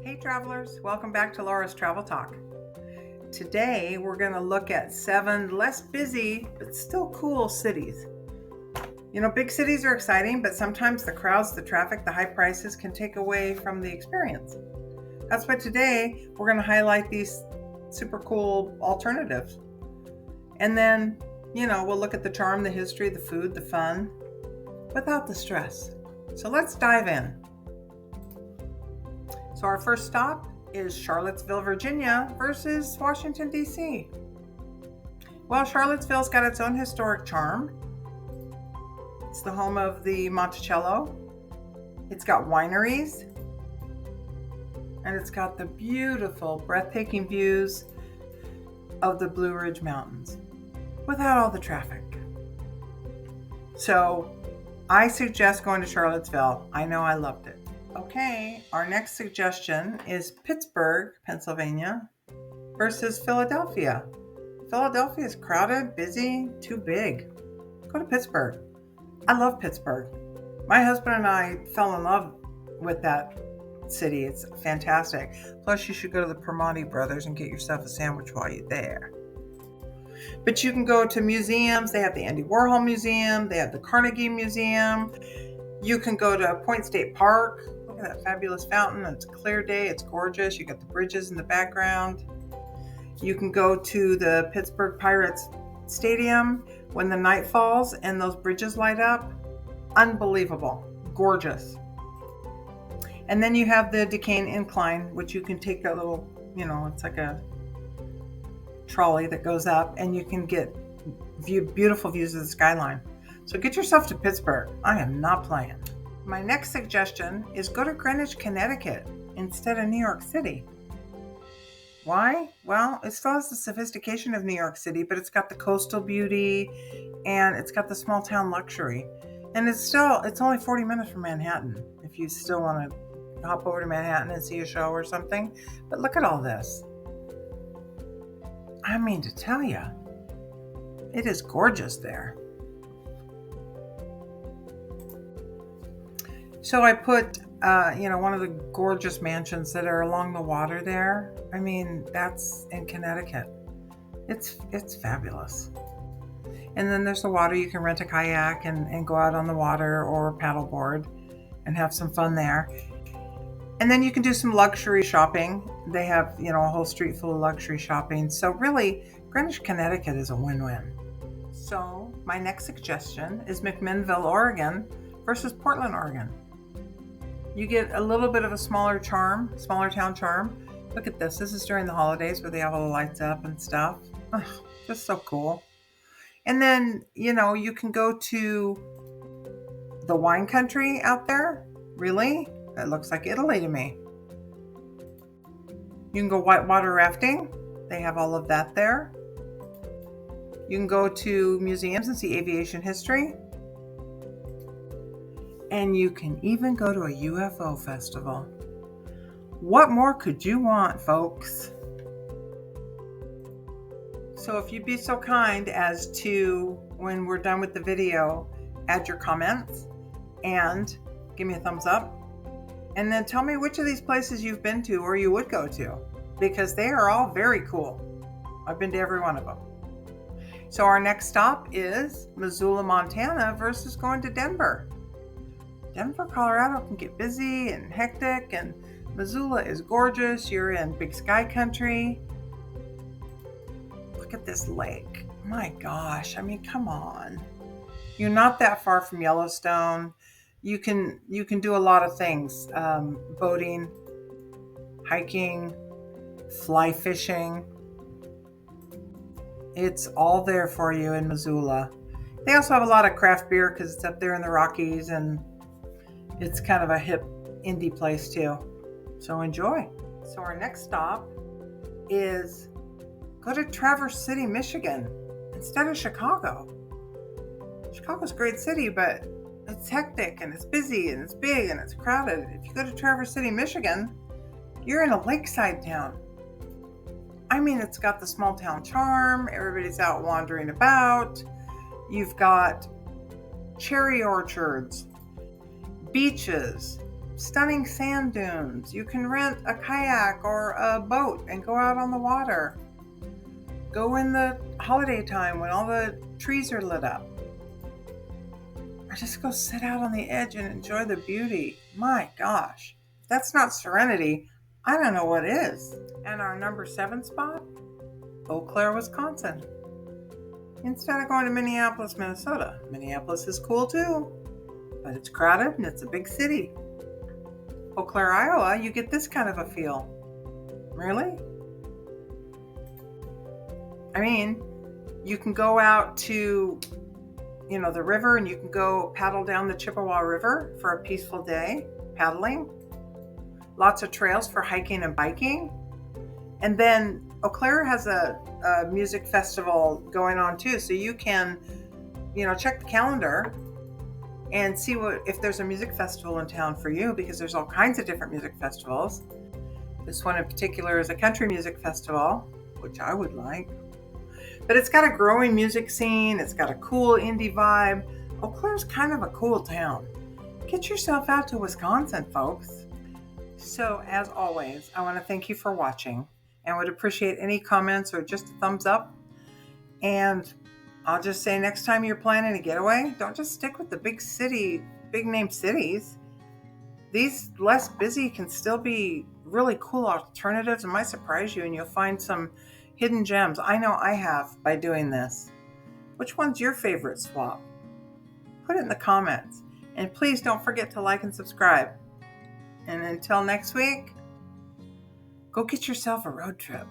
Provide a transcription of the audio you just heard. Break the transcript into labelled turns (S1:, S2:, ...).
S1: Hey travelers, welcome back to Laura's Travel Talk. Today we're going to look at 7 less busy but still cool cities. You know, big cities are exciting, but sometimes the crowds, the traffic, the high prices can take away from the experience. That's why today we're going to highlight these super cool alternatives. And then, we'll look at the charm, the history, the food, the fun, without the stress. So let's dive in. So our first stop is Charlottesville, Virginia versus Washington, D.C. Well, Charlottesville's got its own historic charm. It's the home of the Monticello. It's got wineries. And it's got the beautiful, breathtaking views of the Blue Ridge Mountains without all the traffic. So I suggest going to Charlottesville. I know I loved it. Okay, our next suggestion is Pittsburgh, Pennsylvania versus Philadelphia. Philadelphia is crowded, busy, too big. Go to Pittsburgh. I love Pittsburgh. My husband and I fell in love with that city. It's fantastic. Plus, you should go to the Primanti Brothers and get yourself a sandwich while you're there. But you can go to museums. They have the Andy Warhol Museum. They have the Carnegie Museum. You can go to Point State Park. Look at that fabulous fountain. It's a clear day. It's gorgeous. You got the bridges in the background. You can go to the Pittsburgh Pirates Stadium when the night falls and those bridges light up. Unbelievable. Gorgeous. And then you have the Duquesne Incline, which you can take that little, it's like a trolley that goes up and you can get beautiful views of the skyline. So get yourself to Pittsburgh. I am not playing. My next suggestion is go to Greenwich, Connecticut instead of New York City. Why? Well, it still has the sophistication of New York City, but it's got the coastal beauty and it's got the small town luxury. And it's only 40 minutes from Manhattan if you still want to hop over to Manhattan and see a show or something. But look at all this. I mean to tell you, it is gorgeous there. So I put, one of the gorgeous mansions that are along the water there. I mean, that's in Connecticut. It's fabulous. And then there's the water. You can rent a kayak and go out on the water or paddleboard and have some fun there. And then you can do some luxury shopping. They have, a whole street full of luxury shopping. So really, Greenwich, Connecticut is a win-win. So my next suggestion is McMinnville, Oregon versus Portland, Oregon. You get a little bit of a smaller town charm. Look at this. This is during the holidays where they have all the lights up and stuff. Just so cool. And then, you can go to the wine country out there. Really? That looks like Italy to me. You can go whitewater rafting. They have all of that there. You can go to museums and see aviation history. And you can even go to a UFO festival. What more could you want, folks? So if you'd be so kind as to, when we're done with the video, add your comments and give me a thumbs up. And then tell me which of these places you've been to or you would go to, because they are all very cool. I've been to every one of them. So our next stop is Missoula, Montana versus going to Denver. Denver, Colorado can get busy and hectic, and Missoula is gorgeous. You're in big sky country. Look at this lake. My gosh, I mean, come on. You're not that far from Yellowstone. You can do a lot of things. Boating, hiking, fly fishing. It's all there for you in Missoula. They also have a lot of craft beer because it's up there in the Rockies, and it's kind of a hip indie place too. So enjoy. So our next stop is go to Traverse City, Michigan instead of Chicago. Chicago's a great city, but it's hectic and it's busy and it's big and it's crowded. If you go to Traverse City, Michigan, you're in a lakeside town. I mean, it's got the small town charm. Everybody's out wandering about. You've got cherry orchards, beaches, stunning sand dunes. You can rent a kayak or a boat and go out on the water. Go in the holiday time when all the trees are lit up. Or just go sit out on the edge and enjoy the beauty. My gosh, if that's not serenity, I don't know what is. And our number 7 spot, Eau Claire, Wisconsin. Instead of going to Minneapolis, Minnesota. Minneapolis is cool too, but it's crowded and it's a big city. Eau Claire, Iowa, you get this kind of a feel. Really? I mean, you can go out to, the river, and you can go paddle down the Chippewa River for a peaceful day, paddling. Lots of trails for hiking and biking. And then Eau Claire has a music festival going on too. So you can, check the calendar and see if there's a music festival in town for you, because there's all kinds of different music festivals. This one in particular is a country music festival, which I would like. But it's got a growing music scene. It's got a cool indie vibe. Eau Claire's kind of a cool town. Get yourself out to Wisconsin, folks. So as always, I want to thank you for watching and would appreciate any comments or just a thumbs up. And I'll just say, next time you're planning a getaway, don't just stick with the big name cities. These less busy can still be really cool alternatives and might surprise you, and you'll find some hidden gems. I know I have by doing this. Which one's your favorite swap? Put it in the comments. And please don't forget to like and subscribe. And until next week, go get yourself a road trip.